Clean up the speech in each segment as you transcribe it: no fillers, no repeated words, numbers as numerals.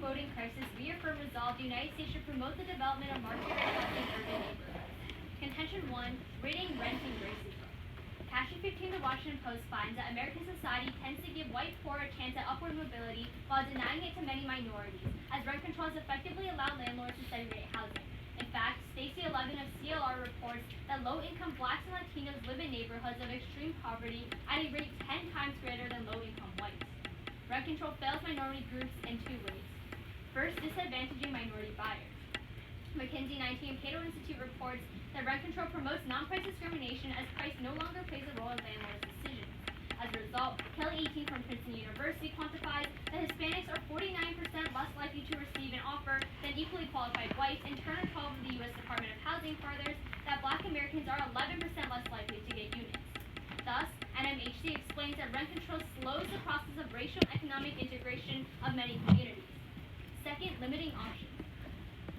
voting crisis reaffirmed resolve the United States should promote the development of market-rate housing in urban neighborhoods. Contention 1, ridding renting racism. Cashin 15 of the Washington Post finds that American society tends to give white poor a chance at upward mobility while denying it to many minorities, as rent control has effectively allowed landlords to segregate housing. In fact, Stacy 11 of CLR reports that low-income blacks and Latinos live in neighborhoods of extreme poverty at a rate 10 times greater than low-income whites. Rent control fails minority groups in two ways. First, disadvantaging minority buyers. McKinsey 19 and Cato Institute reports that rent control promotes non-price discrimination as price no longer plays a role in landlords' decisions. As a result, Kelly 18 from Princeton University quantifies that Hispanics are 49% less likely to receive an offer than equally qualified whites, and Turner 12 of the U.S. Department of Housing furthers that black Americans are 11% less likely to get units. Thus, NMHC explains that rent control slows the process of racial and economic integration of many communities. Second, limiting options.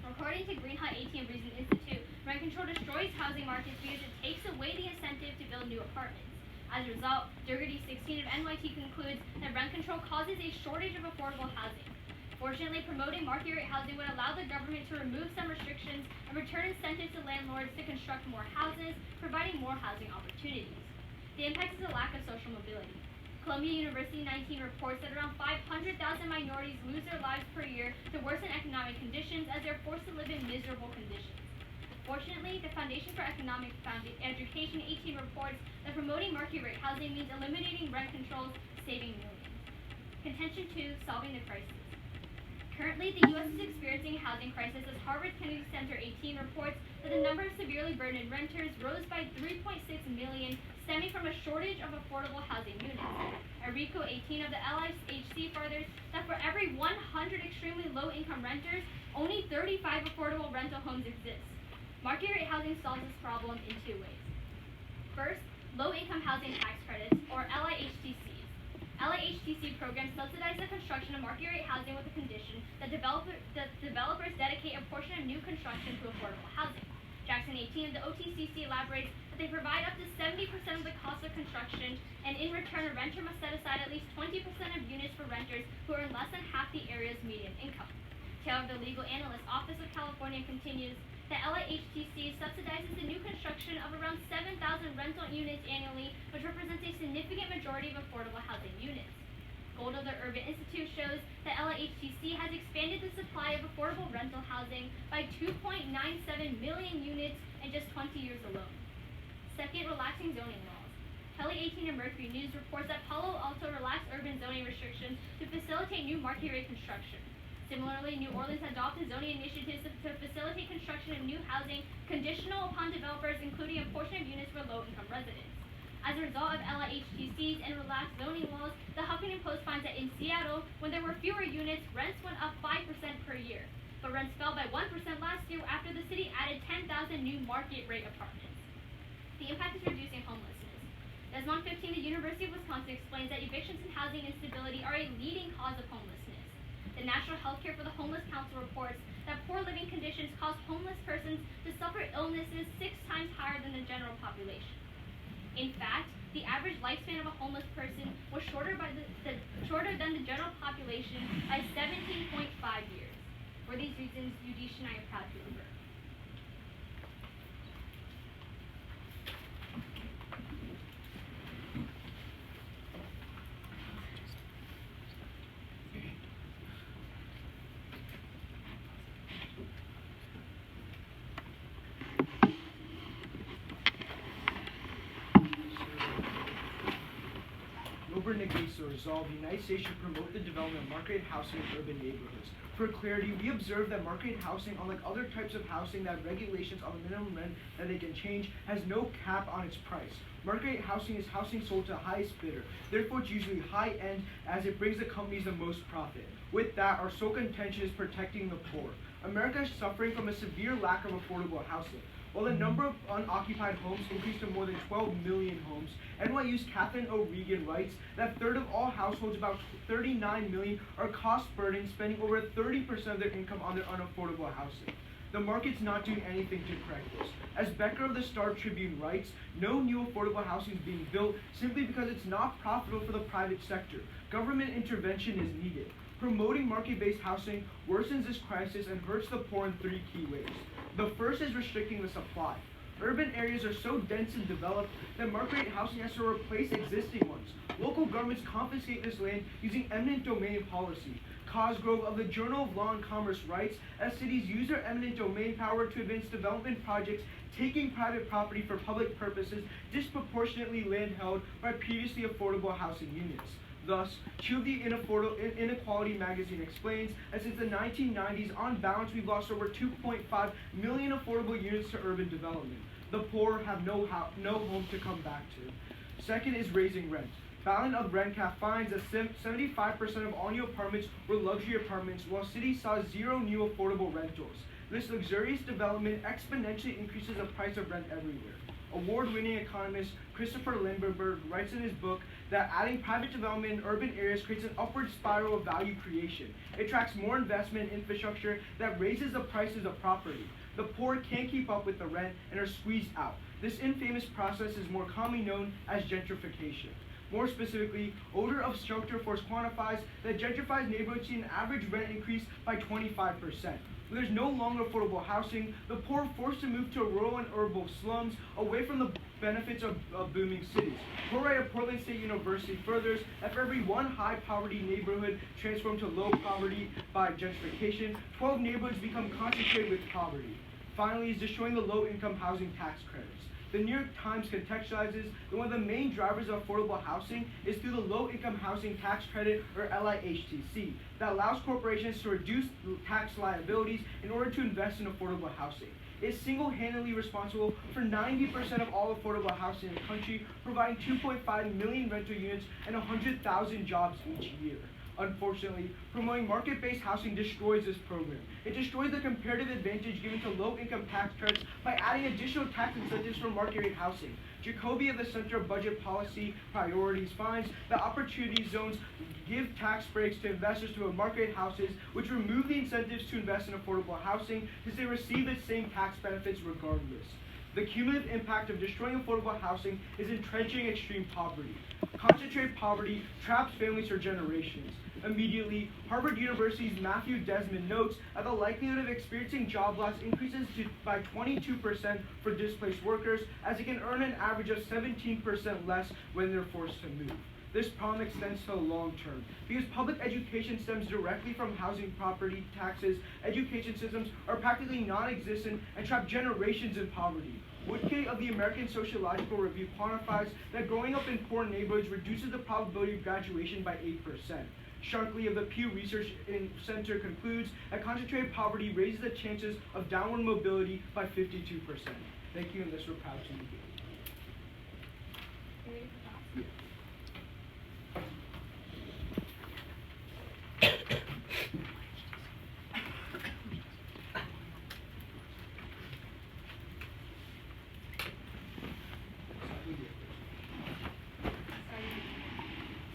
According to Greenhut 18 Reason Institute, rent control destroys housing markets because it takes away the incentive to build new apartments. As a result, Durgity 16 of NYT concludes that rent control causes a shortage of affordable housing. Fortunately, promoting market-rate housing would allow the government to remove some restrictions and return incentives to landlords to construct more houses, providing more housing opportunities. The impact is a lack of social mobility. Columbia University 19 reports that around 500,000 minorities lose their lives per year to worsen economic conditions as they are forced to live in miserable conditions. Fortunately, the Foundation for Economic Education 18 reports that promoting market-rate housing means eliminating rent controls, saving millions. Contention 2, solving the crisis. Currently, the U.S. is experiencing a housing crisis as Harvard Kennedy Center 18 reports that the number of severely burdened renters rose by 3.6 million, stemming from a shortage of affordable housing units. Enrico 18 of the LIHC furthers that for every 100 extremely low-income renters, only 35 affordable rental homes exist. Market-rate housing solves this problem in two ways. First, low-income housing tax credits, or LIHTCs. LIHTC programs subsidize the construction of market-rate housing with the condition that developers dedicate a portion of new construction to affordable housing. Jackson 18 of the OTCC elaborates that they provide up to 70% of the cost of construction, and in return, a renter must set aside at least 20% of units for renters who earn less than half the area's median income. Taylor of the Legal Analyst Office of California continues that LIHTC subsidizes the new construction of around 7,000 rental units annually, which represents a significant majority of affordable housing units. Gold of the Urban Institute shows that LIHTC has expanded the supply of affordable rental housing by 2.97 million units in just 20 years alone. Second, relaxing zoning laws. Kelly 18 and Mercury News reports that Palo Alto relaxed urban zoning restrictions to facilitate new market-rate construction. Similarly, New Orleans adopted zoning initiatives to facilitate construction of new housing conditional upon developers including a portion of units for low-income residents. As a result of LIHTCs and relaxed zoning laws, the Huffington Post finds that in Seattle, when there were fewer units, rents went up 5% per year. But rents fell by 1% last year after the city added 10,000 new market-rate apartments. The impact is reducing homelessness. Desmond 15 of the University of Wisconsin explains that evictions and housing instability are a leading cause of homelessness. The National Healthcare for the Homeless Council reports that poor living conditions cause homeless persons to suffer illnesses 6 times higher than the general population. In fact, the average lifespan of a homeless person was shorter than the general population by 17.5 years. For these reasons, UD and I are proud to refer. Millburn agrees to resolve the United States should promote the development of market housing in urban neighborhoods. For clarity, we observe that market housing, unlike other types of housing that have regulations on the minimum rent that they can change, has no cap on its price. Market housing is housing sold to the highest bidder. Therefore, it's usually high-end as it brings the companies the most profit. With that, our sole contention is protecting the poor. America is suffering from a severe lack of affordable housing. While the number of unoccupied homes increased to more than 12 million homes, NYU's Catherine O. Regan writes that a third of all households, about 39 million, are cost-burdened, spending over 30% of their income on their unaffordable housing. The market's not doing anything to correct this. As Becker of the Star Tribune writes, no new affordable housing is being built simply because it's not profitable for the private sector. Government intervention is needed. Promoting market-based housing worsens this crisis and hurts the poor in three key ways. The first is restricting the supply. Urban areas are so dense and developed that market-rate housing has to replace existing ones. Local governments confiscate this land using eminent domain policy. Cosgrove of the Journal of Law and Commerce writes, as cities use their eminent domain power to advance development projects, taking private property for public purposes, disproportionately land held by previously affordable housing units. Thus, Chew the Inequality magazine explains that since the 1990s, on balance, we've lost over 2.5 million affordable units to urban development. The poor have no home to come back to. Second is raising rent. Ballot of Rent Cap finds that 75% of all new apartments were luxury apartments, while cities saw zero new affordable rentals. This luxurious development exponentially increases the price of rent everywhere. Award-winning economist Christopher Lindbergh writes in his book that adding private development in urban areas creates an upward spiral of value creation. It attracts more investment in infrastructure that raises the prices of property. The poor can't keep up with the rent and are squeezed out. This infamous process is more commonly known as gentrification. More specifically, Odor of Structure Force quantifies that gentrified neighborhoods see an average rent increase by 25%. When there's no longer affordable housing, the poor are forced to move to rural and urban slums away from the benefits of booming cities. Poor writer at Portland State University furthers that for every one high poverty neighborhood transformed to low poverty by gentrification, 12 neighborhoods become concentrated with poverty. Finally, is destroying the low-income housing tax credits. The New York Times contextualizes that one of the main drivers of affordable housing is through the Low-Income Housing Tax Credit, or LIHTC, that allows corporations to reduce tax liabilities in order to invest in affordable housing. It is single-handedly responsible for 90% of all affordable housing in the country, providing 2.5 million rental units and 100,000 jobs each year. Unfortunately, promoting market-based housing destroys this program. It destroys the comparative advantage given to low-income tax credits by adding additional tax incentives for market-rate housing. Jacoby of the Center of Budget Policy Priorities finds that opportunity zones give tax breaks to investors to market houses, which remove the incentives to invest in affordable housing because they receive the same tax benefits regardless. The cumulative impact of destroying affordable housing is entrenching extreme poverty. Concentrated poverty traps families for generations. Immediately, Harvard University's Matthew Desmond notes that the likelihood of experiencing job loss increases by 22% for displaced workers, as they can earn an average of 17% less when they're forced to move. This problem extends to the long term. Because public education stems directly from housing property taxes, education systems are practically non-existent and trap generations in poverty. Woodgate of the American Sociological Review quantifies that growing up in poor neighborhoods reduces the probability of graduation by 8%. Sharkley of the Pew Research Center concludes that concentrated poverty raises the chances of downward mobility by 52%. Thank you, and this we're proud to begin.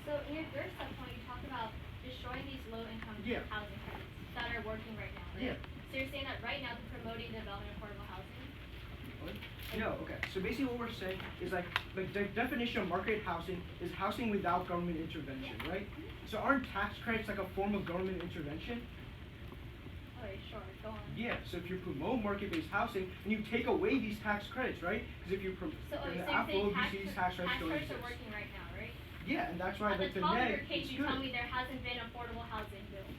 So in your first subpoint, you talk about destroying these low-income housing credits that are working right now, right? Yeah. So you're saying that right now they're promoting the development of affordable housing? What? No, okay. So basically what we're saying is like the definition of market housing is housing without government intervention, right? So aren't tax credits like a form of government intervention? Okay, sure, go on. Yeah, so if you promote market-based housing, and you take away these tax credits, right? Because if you So in you're the affluent, saying you see these tax credits don't tax credits exist. are working right now, right? Yeah, and that's why At like the the top of net your case, is you good. tell me there hasn't been affordable housing built.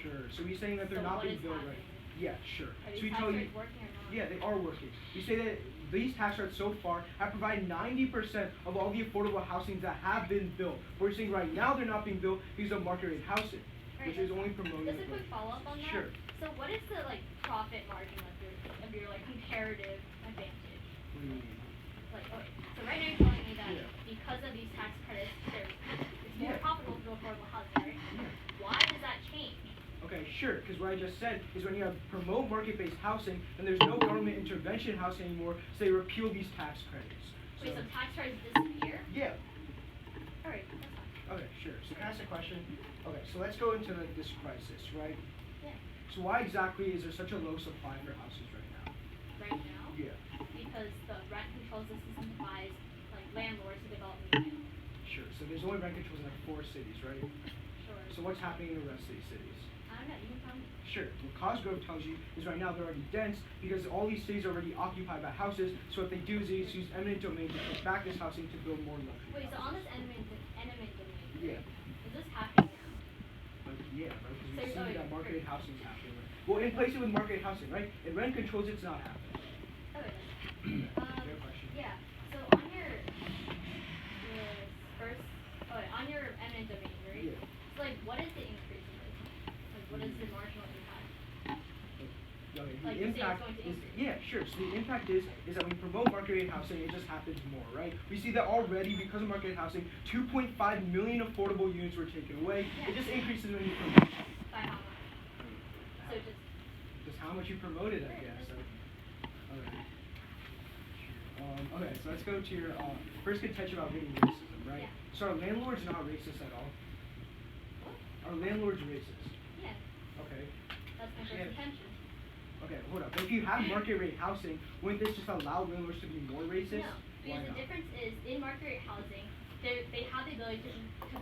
Sure. So we're saying that they're So not what being is built happening? right. Yeah, sure. Are So these we tax tell you. credits working or not? Yeah, they are working. We say that these tax credits so far have provided 90% of all the affordable housings that have been built. We're saying right now they're not being built because of market rate housing, which is only promoting. Just a quick follow-up on that. Sure. So what is the like profit margin of your like comparative advantage? What do you mean? Like, okay, so right now you're telling me that Yeah. because of these tax credits, it's more Yeah. profitable to do affordable housing, right? Why does that change? Okay, sure, because what I just said is when you have promote market-based housing and there's no government intervention housing anymore, so they repeal these tax credits. Wait, so tax credits disappear? Yeah. Alright, that's fine. Okay, sure. So can I ask a question? Okay, so let's go into this crisis, right? Yeah. So why exactly is there such a low supply for houses right now? Right now? Yeah. Because the rent control system incentivizes like landlords to develop new land. Sure. So there's only rent controls in like 4 cities, right? Sure. So what's happening in the rest of these cities? I don't know, you can tell me. Sure. What Cosgrove tells you is right now they're already dense because all these cities are already occupied by houses. So what they do is they just use eminent domain to put back this housing to build more luxury. Wait, so on this eminent domain, Yeah. is this happening now? But yeah, right? Because we So, see oh, that yeah, marketed great. housing is happening. Right? Well, in places with marketed housing, right? In rent controls, it's not happening. Okay. Your question. Yeah. So on your first, on your eminent domain, right? Yeah. So like, what is the increase in this? Like, what is the marginal impact? Okay, Like, the you say it's impact going to is increase. yeah, sure. So the impact is that when we promote market rate housing, it just happens more, right? We see that already because of market rate housing, 2.5 million affordable units were taken away. Yeah. It just increases when you promote. By how much? So Just how much you promote it, I guess. So, okay. Okay, so let's go to your first contention about getting racism, right? Yeah. So are landlords not racist at all? what? Are landlords racist? Yeah. Okay. That's my first Yeah. intention. Okay, hold up. If you have market rate housing, wouldn't this just allow landlords to be more racist? No, Why because the not? difference is in market rate housing, they have the ability to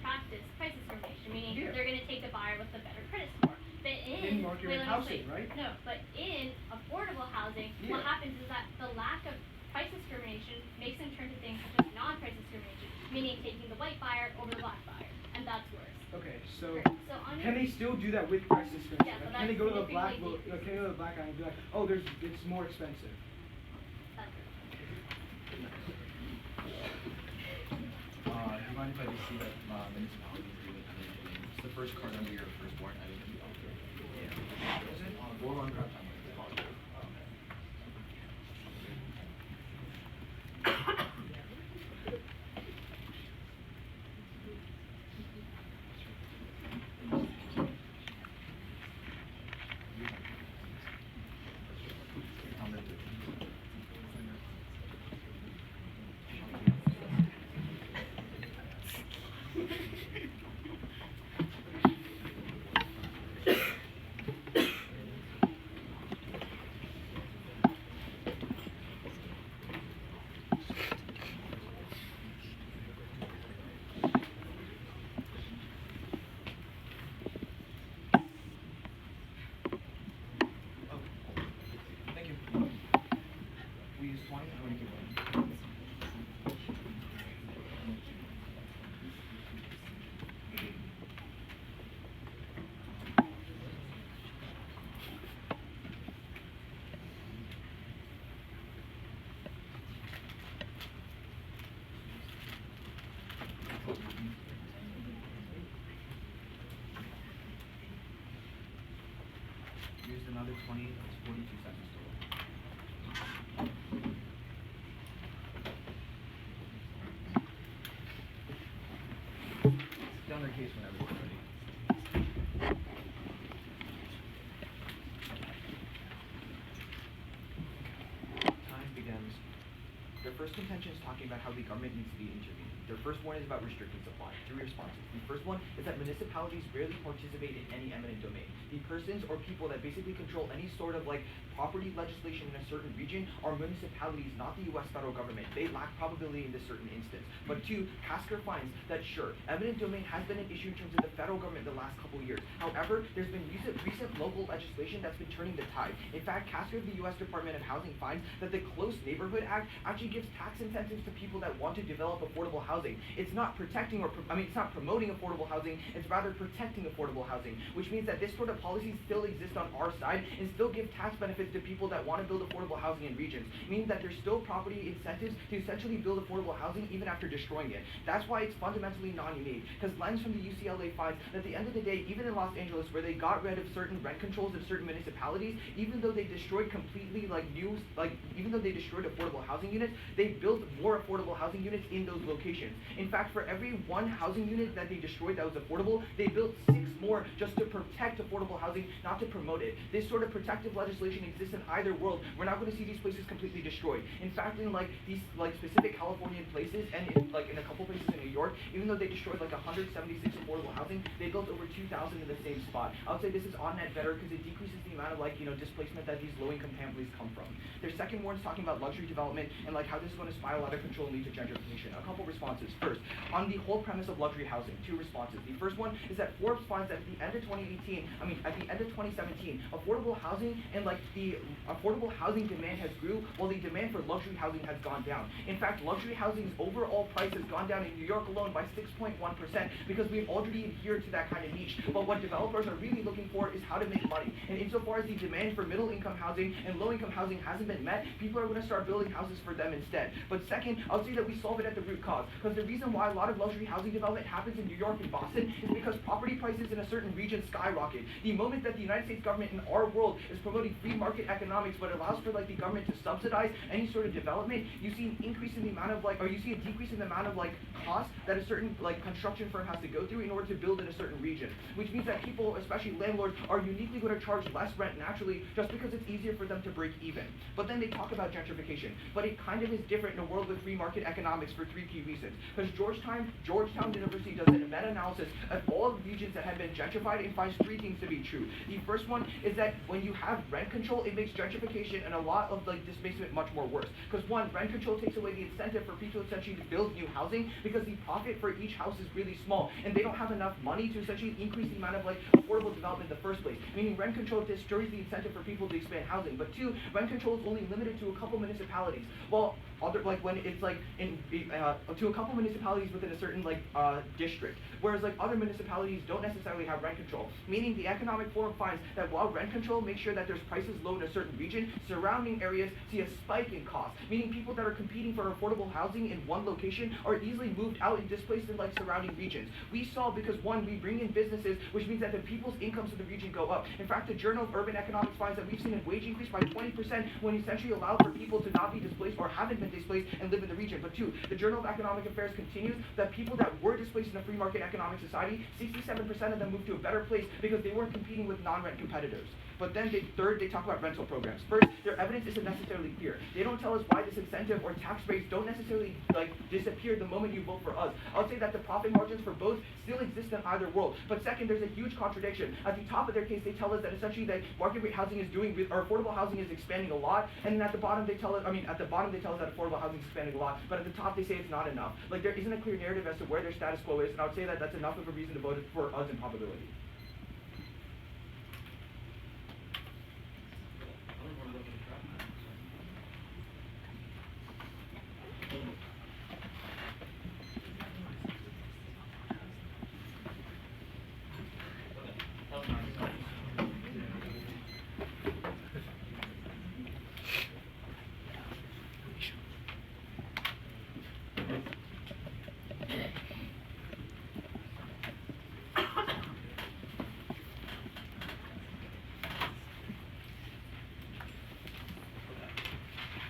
practice price discrimination, meaning Yeah. they're going to take the buyer with the better credit score. But In market rate let me housing, explain. right? No, but in affordable housing, what Yeah. happens is that the lack of price discrimination makes them turn to things such as non-price discrimination, meaning taking the white buyer over the black buyer, and that's worse. Okay, so So on can your they still do that with price discrimination? Yeah, so Like, can they that's go to the black significantly can they go to the black guy and be like, oh, it's more expensive? that's worse. Do you mind if I just see that municipalities do it? It's the first card under your first warrant item that you offer. Yeah. Is it? We'll run grab time. Thank you. We use 20 or we keep going? Used another 20, that's 42 seconds total. Down their case whenever you're ready. Time begins. Their first contention is talking about how the government needs to be intervened. Their first one is about restricting supply. 3 responses. The first one is that municipalities rarely participate in any eminent domain. The persons or people that basically control any sort of like property legislation in a certain region are municipalities, not the U.S. federal government. They lack probability in this certain instance. But 2, Casker finds that sure, eminent domain has been an issue in terms of the federal government the last couple of years. However, there's been recent local legislation that's been turning the tide. In fact, Casker of the U.S. Department of Housing finds that the Close Neighborhood Act actually gives tax incentives to people that want to develop affordable housing. It's not protecting it's not promoting affordable housing, it's rather protecting affordable housing, which means that this sort of policy still exists on our side and still give tax benefits to people that want to build affordable housing in regions, meaning that there's still property incentives to essentially build affordable housing even after destroying it. That's why it's fundamentally non-unique, because Lenz from the UCLA finds that at the end of the day, even in Los Angeles, where they got rid of certain rent controls of certain municipalities, even though they destroyed completely even though they destroyed affordable housing units, they built more affordable housing units in those locations. In fact, for every one housing unit that they destroyed that was affordable, they built 6 more just to protect affordable housing, not to promote it. This sort of protective legislation exists in either world. We're not going to see these places completely destroyed. In fact, in these specific Californian places and in a couple places in New York, even though they destroyed 176 affordable housing, they built over 2,000 in the same spot. I would say this is on net better because it decreases the amount of displacement that these low-income families come from. Their second one is talking about luxury development and how this is going to spiral out of control and lead to gentrification. A couple responses. responses. First, on the whole premise of luxury housing, 2 responses. The first one is that Forbes finds that at the end of 2017, affordable housing and the affordable housing demand has grew while the demand for luxury housing has gone down. In fact, luxury housing's overall price has gone down in New York alone by 6.1% because we've already adhered to that kind of niche. But what developers are really looking for is how to make money. And insofar as the demand for middle-income housing and low-income housing hasn't been met, people are going to start building houses for them instead. But second, I would say that we solve it at the root cause, because the reason why a lot of luxury housing development happens in New York and Boston is because property prices in a certain region skyrocket. The moment that the United States government in our world is promoting free market economics, but allows for the government to subsidize any sort of development, you see an increase in the amount of or you see a decrease in the amount of cost that a certain construction firm has to go through in order to build in a certain region. Which means that people, especially landlords, are uniquely going to charge less rent naturally just because it's easier for them to break even. But then they talk about gentrification, but it kind of is different in a world with free market economics for 3 key reasons. Because Georgetown University does a meta-analysis of all regions that have been gentrified and finds 3 things to be true. The first one is that when you have rent control, it makes gentrification and a lot of displacement much more worse. Because one, rent control takes away the incentive for people essentially to build new housing because the profit for each house is really small and they don't have enough money to essentially increase the amount of affordable development in the first place. Meaning rent control destroys the incentive for people to expand housing. But 2, rent control is only limited to a couple municipalities. Well, other when it's to a couple municipalities within a certain district, whereas other municipalities don't necessarily have rent control. Meaning the Economic Forum finds that while rent control makes sure that there's prices low in a certain region, surrounding areas see a spike in cost. Meaning people that are competing for affordable housing in one location are easily moved out and displaced in surrounding regions. We saw because one, we bring in businesses, which means that the people's incomes in the region go up. In fact, the Journal of Urban Economics finds that we've seen a wage increase by 20% when essentially allowed for people to not be displaced or haven't been displaced and live in the region. But 2, the Journal of Economic Affairs continues that people that were displaced in a free market economic society, 67% of them moved to a better place because they weren't competing with non-rent competitors. But then third, they talk about rental programs. First, their evidence isn't necessarily clear. They don't tell us why this incentive or tax rates don't necessarily disappear the moment you vote for us. I'll say that the profit margins for both still exist in either world. But second, there's a huge contradiction. At the top of their case, they tell us that essentially that market rate housing is or affordable housing is expanding a lot, and then at the bottom they tell us, that affordable housing is expanding a lot, but at the top they say it's not enough. There isn't a clear narrative as to where their status quo is, and I would say that that's enough of a reason to vote for us in probability.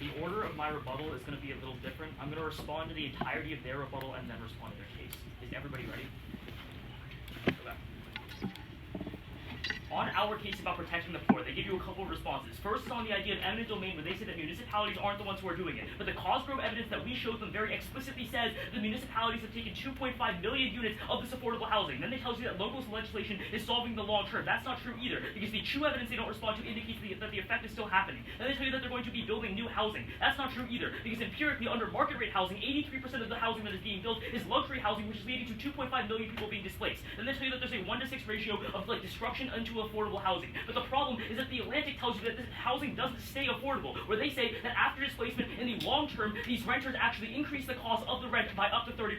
The order of my rebuttal is going to be a little different. I'm going to respond to the entirety of their rebuttal and then respond to their case. Is everybody ready? Okay. On our case about protecting the poor, they give you a couple of responses. First is on the idea of eminent domain, where they say that municipalities aren't the ones who are doing it. But the Cosgrove evidence that we showed them very explicitly says that municipalities have taken 2.5 million units of this affordable housing. Then they tells you that local legislation is solving the long term. That's not true either, because the true evidence they don't respond to indicates that the effect is still happening. Then they tell you that they're going to be building new housing. That's not true either, because empirically, under market rate housing, 83% of the housing that is being built is luxury housing, which is leading to 2.5 million people being displaced. Then they tell you that there's a 1 to 6 ratio of destruction into affordable housing. But the problem is that the Atlantic tells you that this housing doesn't stay affordable, where they say that after displacement, in the long term, these renters actually increase the cost of the rent by up to 30%.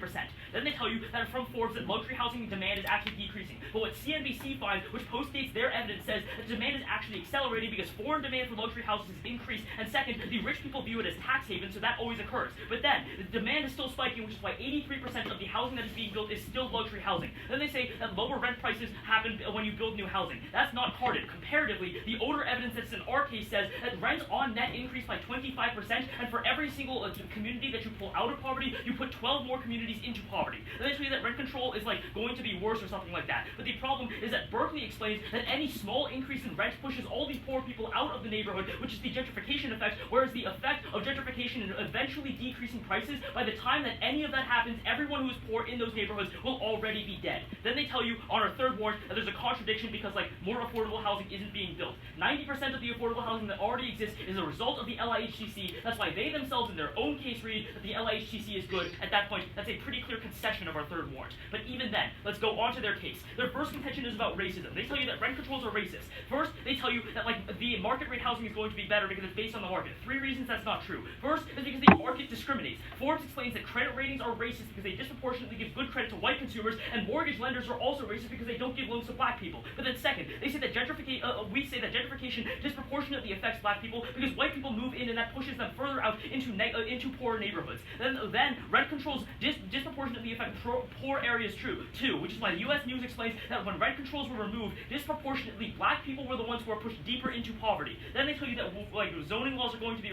Then they tell you that from Forbes that luxury housing demand is actually decreasing. But what CNBC finds, which postdates their evidence, says that demand is actually accelerating because foreign demand for luxury houses has increased, and second, the rich people view it as tax havens, so that always occurs. But then, the demand is still spiking, which is why 83% of the housing that is being built is still luxury housing. Then they say that lower rent prices happen when you build new housing. That's not carded. Comparatively, the older evidence that's in our case says that rents on net increase by 25%, and for every single community that you pull out of poverty, you put 12 more communities into poverty. And they tell you that rent control is going to be worse or something like that. But the problem is that Berkeley explains that any small increase in rent pushes all these poor people out of the neighborhood, which is the gentrification effect, whereas the effect of gentrification and eventually decreasing prices, by the time that any of that happens, everyone who is poor in those neighborhoods will already be dead. Then they tell you on our third warrant that there's a contradiction because more affordable housing isn't being built. 90% of the affordable housing that already exists is a result of the LIHTC. That's why they themselves in their own case read that the LIHTC is good. At that point, that's a pretty clear concession of our third warrant. But even then, let's go on to their case. Their first contention is about racism. They tell you that rent controls are racist. First, they tell you that the market rate housing is going to be better because it's based on the market. 3 reasons that's not true. First is because the market discriminates. Forbes explains that credit ratings are racist because they disproportionately give good credit to white consumers, and mortgage lenders are also racist because they don't give loans to black people. But then second, they say that we say that gentrification disproportionately affects black people because white people move in and that pushes them further out into poor neighborhoods. Then rent controls disproportionately affect poor areas too, which is why the U.S. News explains that when rent controls were removed, disproportionately black people were the ones who were pushed deeper into poverty. Then they tell you that zoning laws are going to be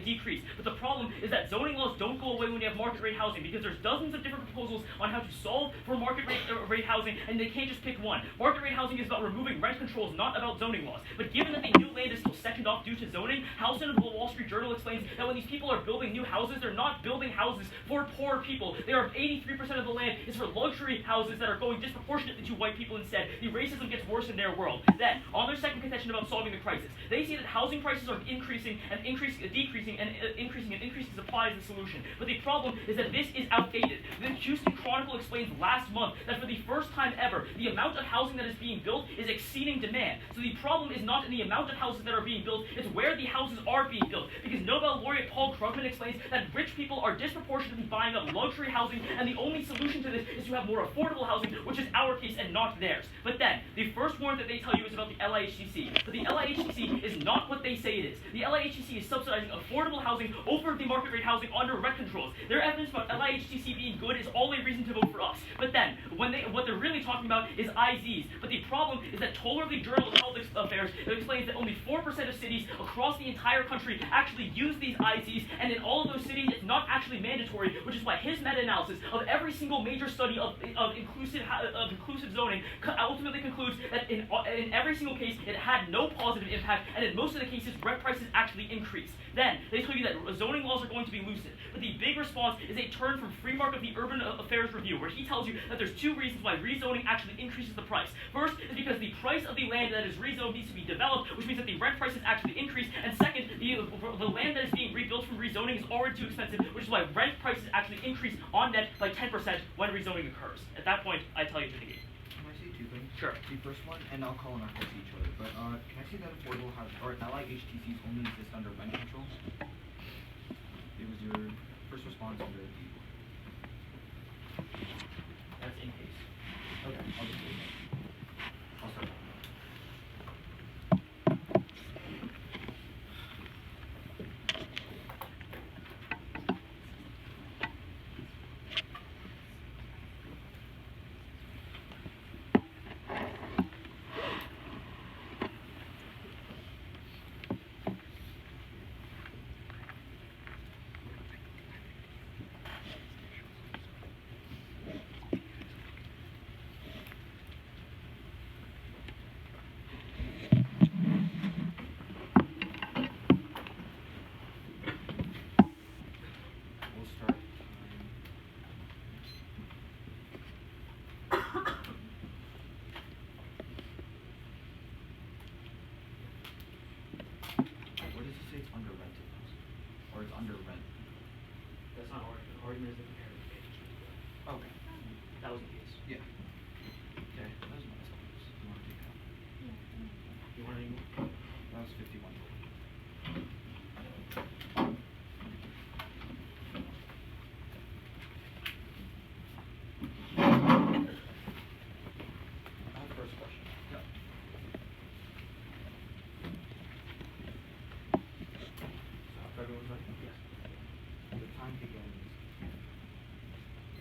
decreased. But the problem is that zoning laws don't go away when you have market rate housing because there's dozens of different proposals on how to solve for market rate housing, and they can't just pick one. Market rate housing is about removing rent controls, not about zoning laws. But given that the new land is still sectioned off due to zoning, Houston of the Wall Street Journal explains that when these people are building new houses, they're not building houses for poor people. They are 83% of the land is for luxury houses that are going disproportionately to white people instead. The racism gets worse in their world. Then, on their second contention about solving the crisis, they see that housing prices are decreasing and increasing supply is the solution. But the problem is that this is outdated. The Houston Chronicle explains last month that for the first time ever, the amount of housing that is being built is exceeding demand. So the problem is not in the amount of houses that are being built, it's where the houses are being built. Because Nobel laureate Paul Krugman explains that rich people are disproportionately buying up luxury housing, and the only solution to this is to have more affordable housing, which is our case and not theirs. But then, the first warrant that they tell you is about the LIHTC. But the LIHTC is not what they say it is. The LIHTC is subsidizing affordable housing over the market rate housing under rent controls. Their evidence about LIHTC being good is all a reason to vote for us. But then, what they're really talking about is IZs. But the problem is that Tolerly Journal of Health Affairs explains that only 4% of cities across the entire country actually use these IZs, and in all of those cities, it's not actually mandatory, which is why his meta-analysis of every single major study of inclusive zoning ultimately concludes that in every single case, it had no positive impact, and in most of the cases, rent prices actually increased. Then, they tell you that zoning laws are going to be loosened. But the big response is a turn from Freemark of the Urban Affairs Review, where he tells you that there's 2 reasons why rezoning actually increases the price. First is because the price of the land that is rezoned needs to be developed, which means that the rent prices actually increase. And second, the land that is being rebuilt from rezoning is already too expensive, which is why rent prices actually increase on net by 10% when rezoning occurs. At that point, I tell you to negate. Can I say 2 things? Sure. The first one, and I'll call them out to each other, but can I say that affordable housing, or LIHTCs only exist under rent controls? It was your first response under the... That's in case. Okay, I'll just do it. I'll start. Under rent. That's not argument. Argument is the comparative advantage. Okay. That was the case. Yeah. Okay. That was my response. You want to take that? You want any more? That was 51. I have the first question. Yeah. So, everyone's ready? Yes. The time begins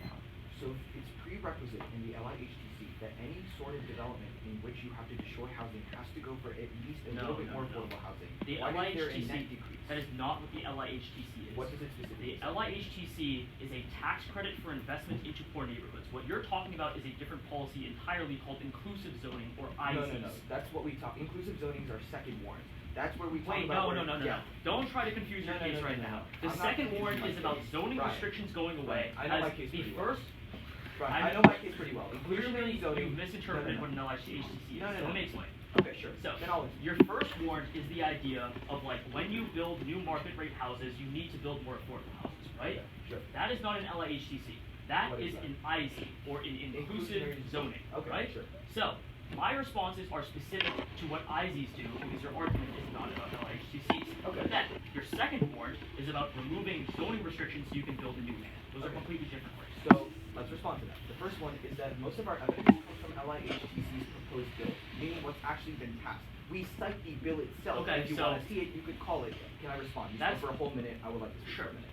now. So it's prerequisite in the LIHTC that any sort of development in which you have to destroy housing has to go for at least a little bit more affordable housing. The Why is there a net LIHTC, decrease? that is not what the LIHTC is. What does it specifically The say? LIHTC is a tax credit for investment into poor neighborhoods. What you're talking about is a different policy entirely called inclusive zoning, or IZs. No. That's what we talk. Inclusive zoning is our second warrant. That's where we talk Wait, about. no. Yeah. Don't try to confuse your case right now. The I'm not second confusing warrant my is about case. zoning Right. restrictions going away. I know my as case the pretty well. first. Right, I know my case pretty well. Clearly, Inclusionary zoning. you misinterpreted No, what an LHTC is. No, no, So no. let me explain. Okay, sure. So, Then I'll. your first warrant is the idea of like when you build new market rate houses, you need to build more affordable houses, right? Sure. That is not an LIHTC. That What is is that? an IZ, or an inclusive Inclusionary zoning, Okay, right? sure. So, my responses are specific to what IZs do because your argument is not about LIHTCs. Okay. But then, your second warrant is about removing zoning restrictions so you can build a new land. Those are Okay. completely different words. So let's respond to that. The first one is that most of our evidence comes from LIHTC's proposed bill, meaning what's actually been passed. We cite the bill itself. Okay, If you so- want to see it, you could call it. Can I respond? You That's- spoke for a whole minute. I would like to speak Sure. for a minute.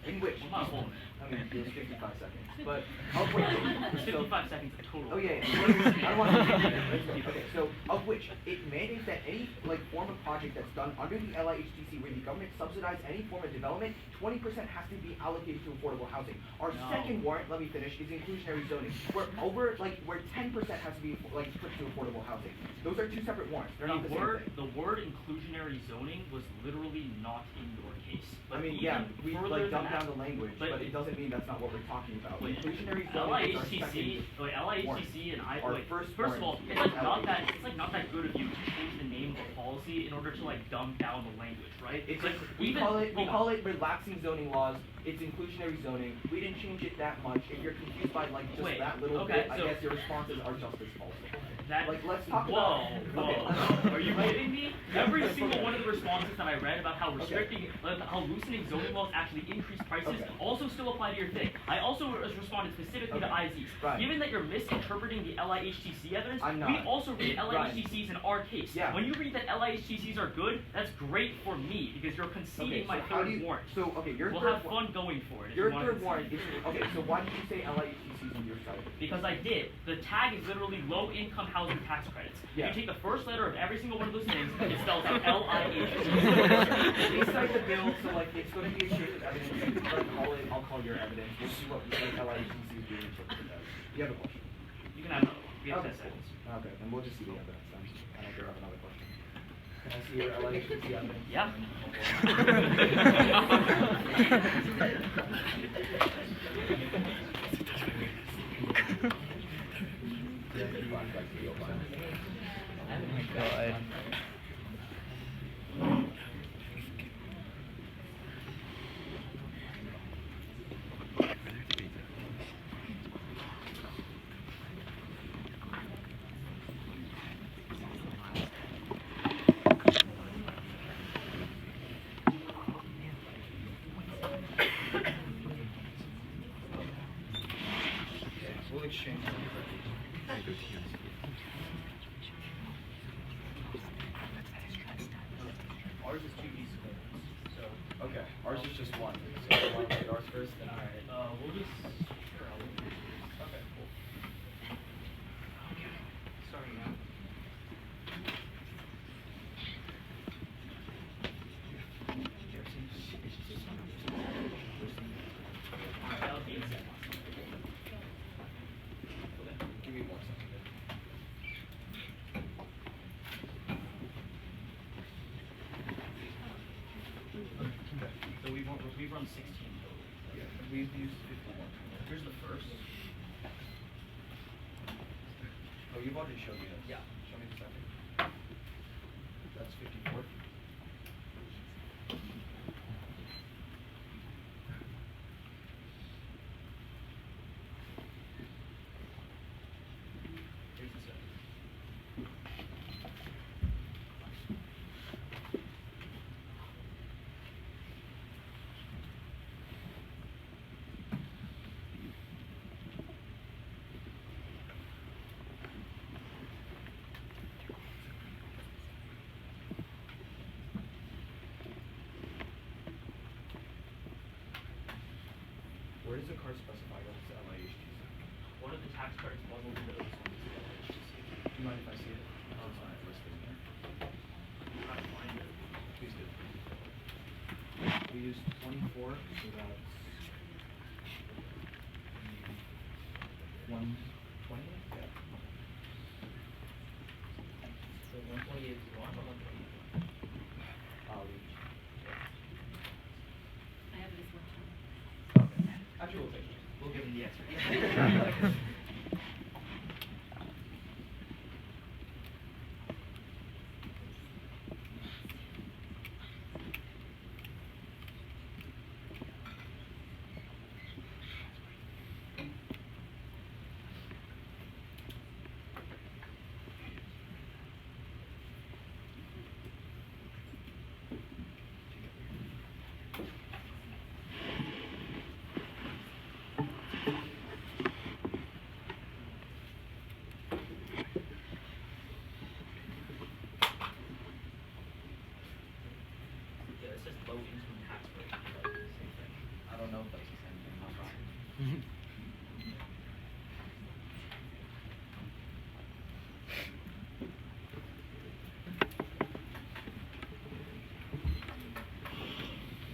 In which, Well, not a whole minute. I mean, it was 55 seconds, but of which, It's so- 55 seconds total. Oh yeah, yeah. I don't want to. Okay, so of which it mandates that any like form of project that's done under the LIHTC, where the government subsidizes any form of development, 20% has to be allocated to affordable housing. Our No. second warrant, let me finish, is inclusionary zoning, where 10% has to be like put to affordable housing. Those are two separate warrants. They're not the same thing. The word inclusionary zoning was literally not in your case. I But mean, even yeah, we further like than dumbed that- down the language, but it doesn't mean that's not what we're talking about. Wait, Inclusionary zoning is our second. LIHTC and I. Our Wait, first first of all, warrant it's like is not that LIHTC. it's like not that good of you to change the name of a policy in order to like dumb down the language, right? It's like we even call it hold on. relaxing zoning laws. It's inclusionary zoning. We didn't change it that much. If you're confused by like just Wait, that little okay, bit, I so- guess your responses are just as false. That, Like, let's talk whoa, about- whoa, okay. are you kidding me? Every Okay. single one of the responses that I read about how Okay. restricting, how loosening zoning laws actually increase prices Okay. also still apply to your thing. I also responded specifically to Okay. IZs. Right. Given that you're misinterpreting the LIHTC evidence, I'm we not. also read Right. LIHTCs in our case. Yeah. When you read that LIHTCs are good, that's great for me because you're conceding Okay, my so how do third you? warrant. So okay, your We'll third have fun going for it. If Your you wanna third warrant concede. is okay. So why did you say LIHTCs on your side? Because I did. The tag is literally low income housing tax credits. Yeah. If you take the first letter of every single one of those things, it spells out LIHTC. They cite the bill, so like it's going to be a shape of evidence. I'll call your evidence. We'll see what like LIHTC is being interpreted as. You have a question? You can have another one. We have Okay, 10 seconds. Okay, then we'll just see the evidence then. I don't care have another question. Can I see your LIHTC evidence? Yeah. We'll exchange. Ours is 2 pieces of evidence. So, Okay, ours is just one. So you want to look at ours first, then I. alright, we'll just. Sure, I'll look at this. Okay, cool. Starting now. Alright, that was the inside one. Give me 1 second. So we've run 16 total. Yeah, we've used 51. Here's the first. Oh, you've already showed me this. Yeah. Show me the second. That's 54. Here's the second. Where does the card specify that it's LIHTC? One of the tax credits bundled into those ones is LHTC. Do you mind if I see it? Oh, it's not listed in there. I'm trying to find it. Please do. We used 24, so that's 120? Yeah. So 128 is one, or 128 is one? I have this one. Okay. Actually, we'll take it. We'll give him the extra. Yeah, it says low income tax rate. Same thing. I don't know if that's the same thing. I'll try.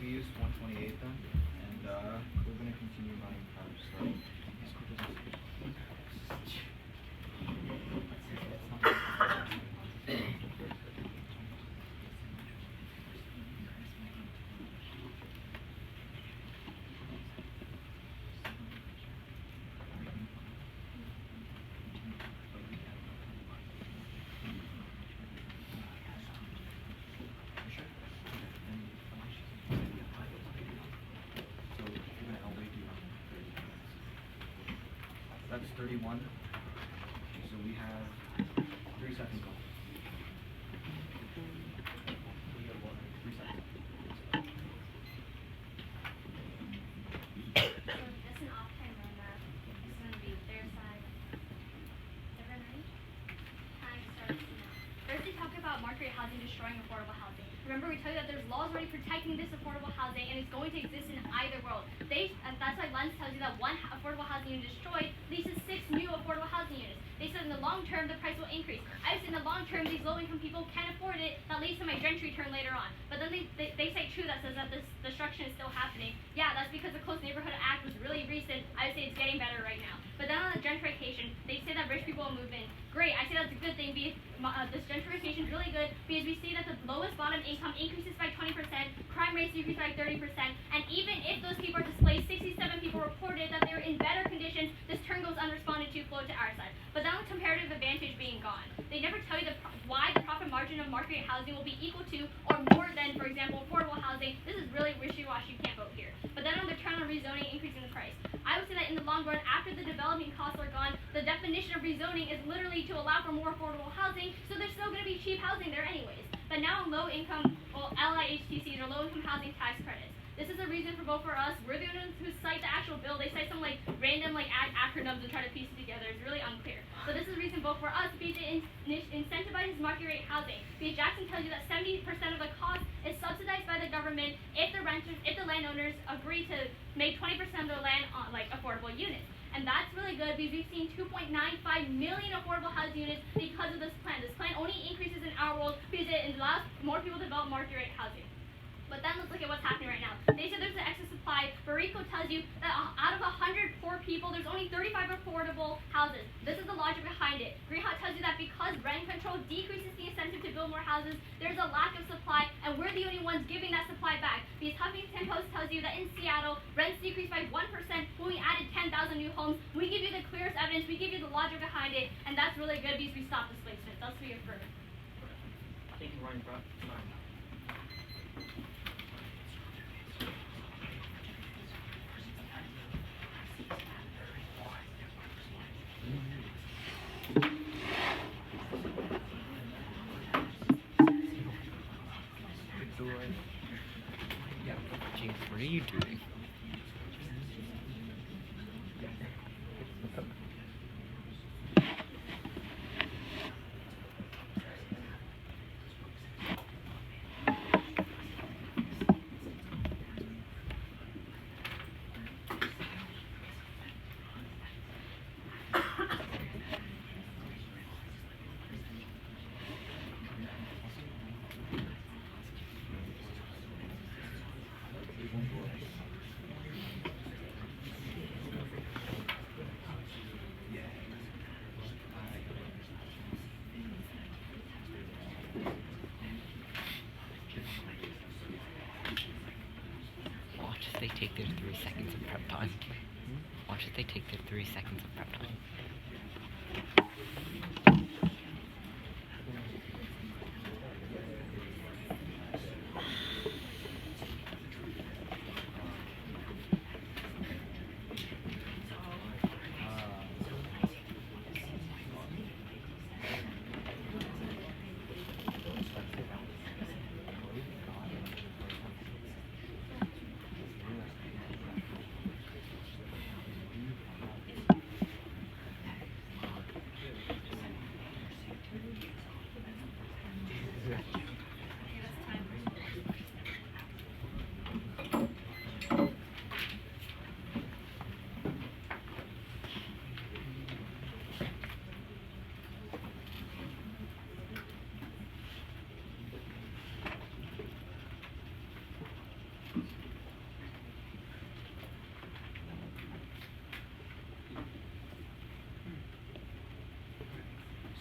We used 128 then, and we're gonna continue running cars. So that's 31. So we have 3 seconds left. 3 seconds. So that's an off timer on that. It's gonna be their side. Everyone ready? Time starts now. First, we talk about market rate housing destroying affordable housing. Remember, we tell you that there's laws already protecting this affordable housing, and it's going to exist in either world. That's why Lens tells you that one affordable housing unit destroyed leads to 6 new affordable housing units. They said in the long term, the price will increase. I said in the long term, these low-income people can't afford it. That leads to my gentry turn later on. But then they say true that says that this destruction is still happening. Yeah, that's because the Close Neighborhood Act was really recent. I would say it's getting better right now. But then on the gentrification, they say that rich people will move in. Great, I say that's a good thing. This gentrification is really good because we see that the lowest bottom income increases by 20%, crime rates decrease by 30%, and even if those people are displaced, 67 people reported that they were in better conditions. This turn goes unresponded to, flow to our side. But then with comparative advantage being gone, they never tell you why the profit margin of market rate housing will be equal to or more than, for example, affordable housing. This is really wishy-washy. You can't vote here. But then on the turn on rezoning, increasing the price. I would say that in the long run, after the development costs are gone, the definition of rezoning is literally to allow for more affordable housing, so there's still going to be cheap housing there anyways. But now low income, LIHTCs or low income housing tax credits. This is a reason for vote for us. We're the ones who cite the actual bill. They cite some random acronyms and try to piece it together. It's really unclear. So this is a reason vote for us because it incentivizes market rate housing. Because Jackson tells you that 70% of the cost is subsidized by the government if the landowners agree to make 20% of their land on affordable units. And that's really good because we've seen 2.95 million affordable housing units because of this plan. This plan only increases in our world because it allows more people to develop market rate housing. But then let's look at what's happening right now. They said there's an excess supply, but RICO tells you that out of 100 poor people, there's only 35 affordable houses. This is the logic behind it. Greenhot tells you that because rent control decreases the incentive to build more houses, there's a lack of supply, and we're the only ones giving that supply back. Because Huffington Post tells you that in Seattle, rents decreased by 1% when we added 10,000 new homes. We give you the clearest evidence, we give you the logic behind it, and that's really good because we stop displacement. That's what we affirm. Thank you, Ryan. James, what are you doing? Watch as they take their 3 seconds of prep time. Watch if they take their 3 seconds of prep time.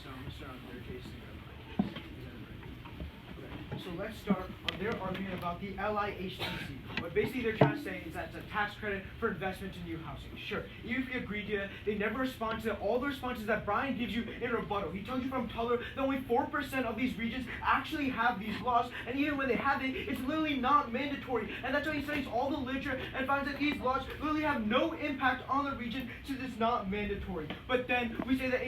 So I'm gonna start on their case and then my case. Okay. So let's start on their argument about the LIHTC. What basically they're trying to say is that it's a tax credit for investment in new housing. Sure, even if you agree to it, they never respond to all the responses that Brian gives you in rebuttal. He tells you from Teller that only 4% of these regions actually have these laws, and even when they have it, it's literally not mandatory. And that's why he studies all the literature and finds that these laws literally have no impact on the region since it's not mandatory. But then we say that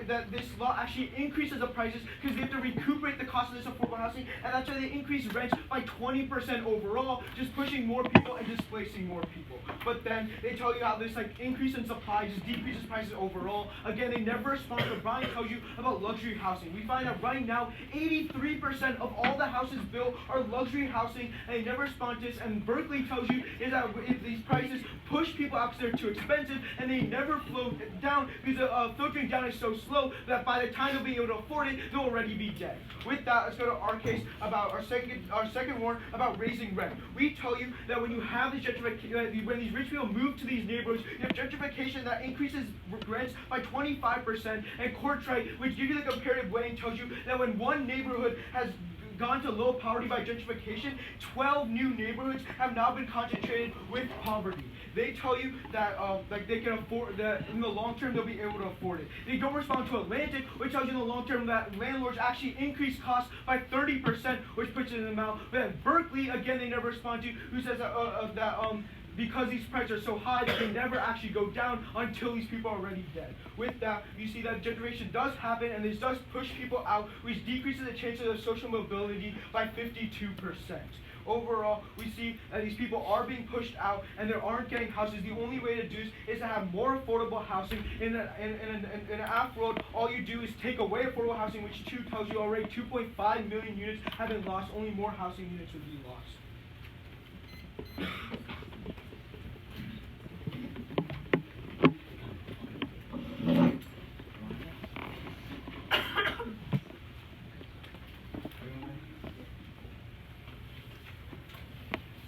that this law actually increases the prices because they have to recuperate the cost of this affordable housing, and that's why they increase rents by 20% overall, just pushing more people and displacing more people. But then they tell you how this increase in supply just decreases prices overall. Again, they never respond to what Brian tells you about luxury housing. We find out right now 83% of all the houses built are luxury housing, and they never respond to this. And Berkeley tells you is that if these prices push people out because they're too expensive, and they never flow down because the filtering down is so slow that by the time they'll be able to afford it, they'll already be dead. With that, let's go to our case about our second warrant about raising rent. We tell you that when you have this gentrification, when these rich people move to these neighborhoods, you have gentrification that increases rents by 25%, and Courtright, which gives you the comparative weighting, tells you that when one neighborhood has gone to low poverty by gentrification, 12 new neighborhoods have now been concentrated with poverty. They tell you that they can afford that in the long term they'll be able to afford it. They don't respond to Atlantic, which tells you in the long term that landlords actually increase costs by 30%, which puts it in the amount. But at Berkeley, again, they never respond to, who says that because these prices are so high that they never actually go down until these people are already dead. With that, you see that gentrification does happen, and this does push people out, which decreases the chances of social mobility by 52%. Overall, we see that these people are being pushed out and they aren't getting houses. The only way to do this is to have more affordable housing. In an app world, all you do is take away affordable housing, which too tells you already 2.5 million units have been lost. Only more housing units would be lost.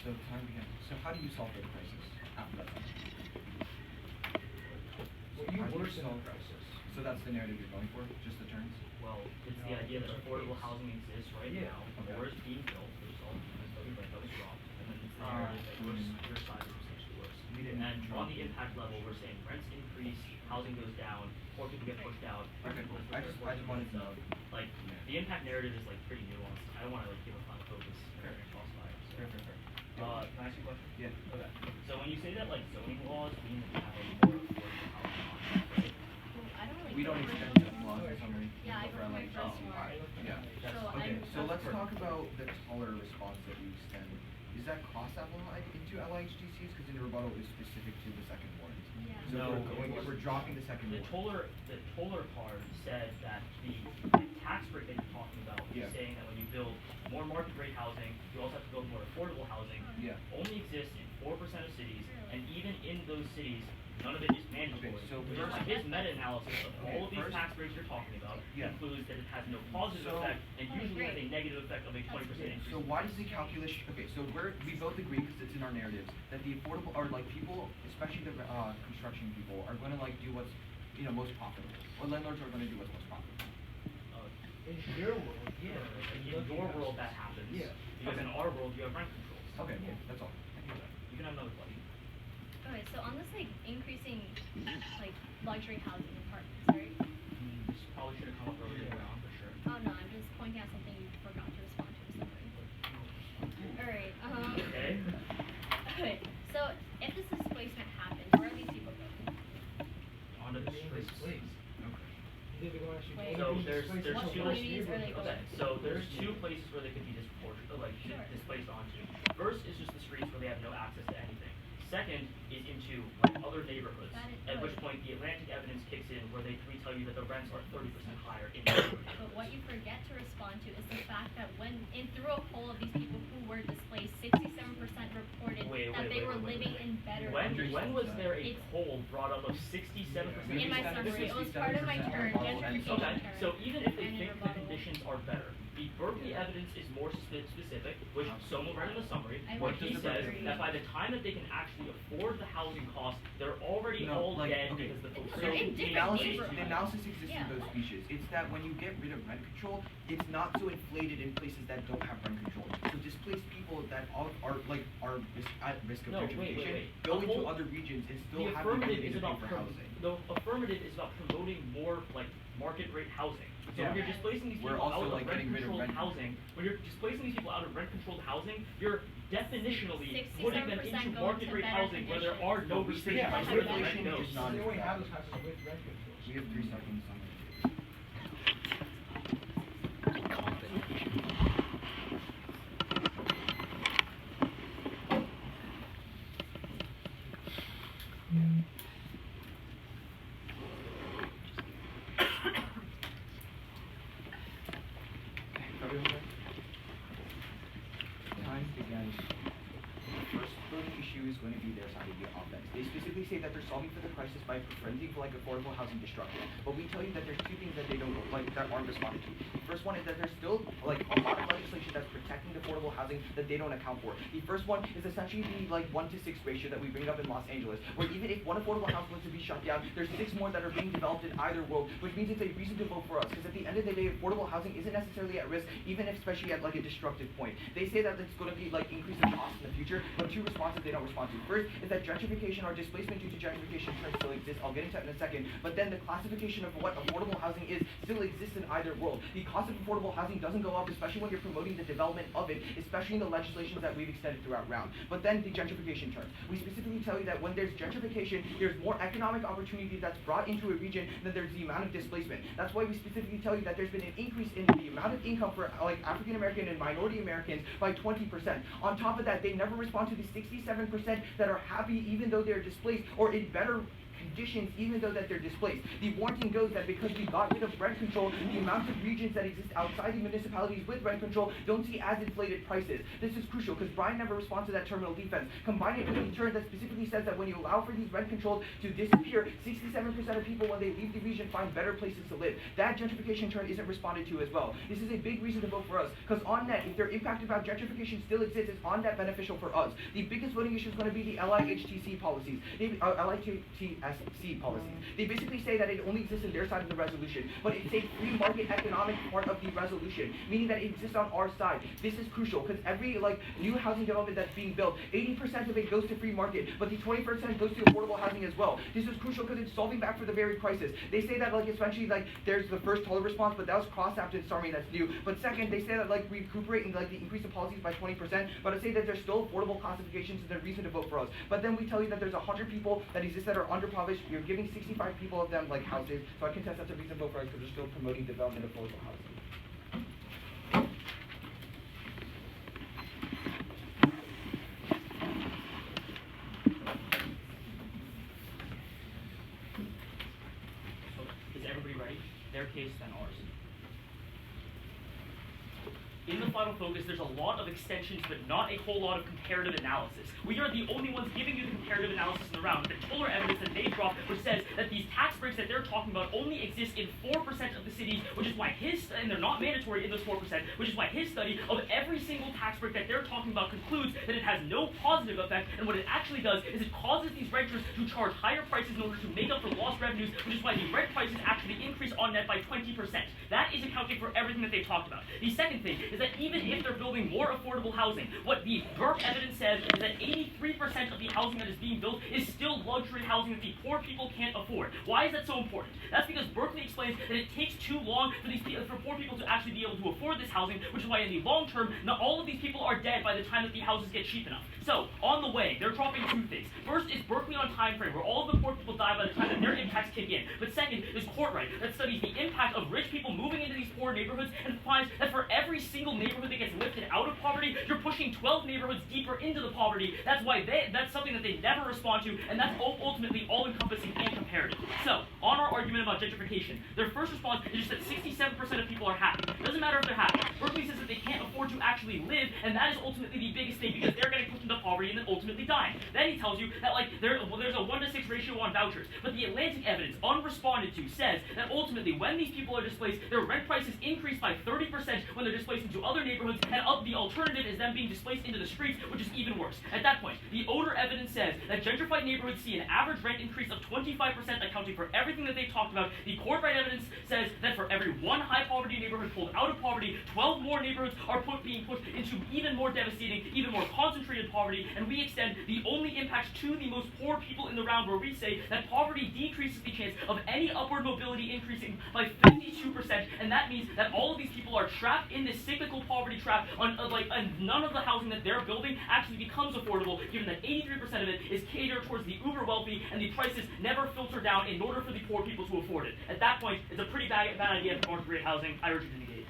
So time begins. So how do you solve the crisis after that? Well, you worsen the crisis. So that's the narrative you're going for? Just the turns? Well, it's the idea that affordable housing exists right Yeah. now, Okay. or is being built, there's all that was dropped, and then it's the narrative that your side is essentially worse. We didn't And drop on the it. impact level, we're saying rents increase, housing goes down, poor people get pushed out. Okay, people I just wanted to know. Like, the impact narrative is pretty nuanced. I don't want to give a fun focus Fair. during crossfire. So. Fair. Can I ask you a question? Yeah. Okay. So when you say that zoning laws mean that you have more affordable housing on, right? Well, I don't really We don't care. extend that law in summary. Yeah, I For go for my LIHTC. first one. Yeah. So Okay, I'm so let's talk about the taller response that you extend. Is that cross-applied into LIHTCs? Because in your rebuttal is specific to the second warrant. Yeah. So No, if we're dropping the second The warrant. Toller part said that the tax break that you're talking about Yeah. is saying that when you build more market rate housing, you also have to build more affordable housing. Yeah. Only exists in 4% of cities, and even in those cities, none of it is mandatory. Okay, so Which is first- why his meta-analysis of Okay, all of these first- tax breaks you're talking about Yeah. includes that it has no positive So- effect and usually has a negative effect of a 20% increase. So why does the calculation? Okay, so we both agree because it's in our narratives that the affordable or people, especially the construction people, are going to do what's most profitable. Or landlords are going to do what's most profitable. Uh, In your world, yeah, in your world that happens. Yeah. Because Okay. in our world you have rent controls. Okay, that's all. I can do that. You can have another question. Okay, so on this like increasing like luxury housing apartments, right? This probably should have come up earlier on for sure. Oh no, I'm just pointing out something you forgot to respond to. Sorry. Alright, Okay. okay. So if this displacement happens, where are these people going? Onto the streets. They're going actually Wait. So there's What two communities are they going okay, to? so there's two places where they could be Sure. displaced onto. First is just the streets where they have no access to anything. Second is into like other neighborhoods, That is at which good. point the Atlantic evidence kicks in where they tell you that the rents are 30% higher in neighborhoods. But what you forget to respond to is the fact that through a poll of these people who were displaced, 67% reported that they were living in better conditions. When was there a It's- poll brought up of 67%? In my summary, it was part of my turn, gentrification Okay, turn. so even if they and in think the rebuttal. conditions are better, the Berkeley evidence is more specific, which Soma read in the summary, I where would he says disagree. that by the time that they can actually afford the housing costs, they're already No, all like, dead okay. because the folks So are in The different analysis, neighborhoods. the analysis exists Yeah. in both speeches. It's that when you get rid of rent control, it's not so inflated in places that don't have rent control. So displaced people that are at risk of No, gentrification wait. go The into whole- other regions and The still have the affirmative ability is to pay about for housing. the affirmative is about promoting more like market rate housing. So when Yeah. you're displacing these We're people also, out of like, getting rid of rent-controlled rent. housing, when you're displacing these people out of rent-controlled housing, you're definitionally 67% putting them into going market to rate better housing where there are no But we say restrictions that on where the regulation rent goes. is not- They only have those houses with rent control. We have 3 seconds on Time begins. The first burning issue is going to be their side of the offense. They specifically say that they're solving for the crisis by preventing like affordable housing destruction. But we tell you that there's 2 things that they don't that aren't responded to. The first one is that there's still like a lot of legislation that's protecting affordable housing that they don't account for. The first one is essentially the 1-to-6 ratio that we bring up in Los Angeles, where even if one affordable house was to be shut down, there's 6 more that are being developed in either world, which means it's a reason to vote for us. Because at the end of the day, affordable housing isn't necessarily at risk, even if especially at like a destructive point. They say that it's going to be like increase in costs in the future, but 2 responses they don't respond to. First is that gentrification or displacement due to gentrification trends still exists. I'll get into that in a second. But then the classification of what affordable housing is still exists in either world. The cost of affordable housing doesn't go up, especially when you're promoting the development of it, especially in the legislations that we've extended throughout round. But then the gentrification turns. We specifically tell you that when there's gentrification, there's more economic opportunity that's brought into a region than there's the amount of displacement. That's why we specifically tell you that there's been an increase in the amount of income for like African American and minority Americans by 20%. On top of that, they never respond to the 67% that are happy even though they're displaced or in better conditions even though that they're displaced. The warning goes that because we got rid of rent control, the amount of regions that exist outside the municipalities with rent control don't see as inflated prices. This is crucial because Brian never responds to that terminal defense. Combine it with the term that specifically says that when you allow for these rent controls to disappear, 67% of people when they leave the region find better places to live. That gentrification turn isn't responded to as well. This is a big reason to vote for us because on net, if their impact about gentrification still exists, it's on net beneficial for us. The biggest voting issue is going to be the LIHTC policies. LIHTC policies. They basically say that it only exists in their side of the resolution, but it's a free market economic part of the resolution, meaning that it exists on our side. This is crucial because every new housing development that's being built, 80% of it goes to free market, but the 20% goes to affordable housing as well. This is crucial because it's solving back for the very crisis. They say that essentially there's the first total response, but that was cross-after and Sarmi that's new. But second, they say that recuperating the increase of policies by 20%, but I say that there's still affordable classifications and there's reason to vote for us. But then we tell you that there's 100 people that exist that are underprivileged. You're giving 65 people of them houses, so I contest that's a reason to vote for us because we're still promoting development of affordable housing. So, is everybody ready? Their case, then ours. In the final focus, there's a lot of extensions, but not a whole lot of comparative analysis. We are the only ones giving you the comparative analysis in the round, the total evidence that they dropped, which says that these tax breaks that they're talking about only exist in 4% of the cities, which is why and they're not mandatory in those 4%, which is why his study of every single tax break that they're talking about concludes that it has no positive effect, and what it actually does is it causes these renters to charge higher prices in order to make up for lost revenues, which is why the rent prices actually increase on net by 20%. That is accounting for everything that they talked about. The second thing is that even if they're building more affordable housing, what the Burke evidence says is that 83% of the housing that is being built is still luxury housing that the poor people can't afford. Why is that so important? That's because Berkeley explains that it takes too long for poor people to actually be able to afford this housing, which is why in the long term, not all of these people are dead by the time that the houses get cheap enough. So, on the way, they're dropping two things. First is Berkeley on time frame, where all of the poor people die by the time that their impacts kick in. But second is Courtright, that studies the impact of rich people moving into these poor neighborhoods and finds that for every single neighborhood that gets lifted out of poverty, you're pushing 12 neighborhoods deeper into the poverty. That's why that's something that they never respond to, and that's ultimately all-encompassing and comparative. So, on our argument about gentrification, their first response is just that 67% of people are happy. It doesn't matter if they're happy. Berkeley says that they can't afford to actually live, and that is ultimately the biggest thing because they're getting pushed into poverty and then ultimately dying. Then he tells you that there's a 1-to-6 ratio on vouchers, but the Atlantic evidence, unresponded to, says that ultimately when these people are displaced, their rent prices increase by 30% when they're displaced into other neighborhoods, and the alternative is them being displaced into the streets, which is even worse. At that point, the odor evidence says that gentrified neighborhoods see an average rent increase of 25%, accounting for everything that they've talked about. The Courtright evidence says that for every one high poverty neighborhood pulled out of poverty, 12 more neighborhoods are being pushed into even more devastating, even more concentrated poverty, and we extend the only impacts to the most poor people in the round, where we say that poverty decreases the chance of any upward mobility increasing by 52%, and that means that all of these people are trapped in this cyclical poverty trap, and none of the housing that they're building actually becomes affordable, given that 83% of it is catered towards the uber wealthy, and the prices never filter down in order for the poor people to afford it. At that point, it's a pretty bad idea to create housing. I urge you to negate it.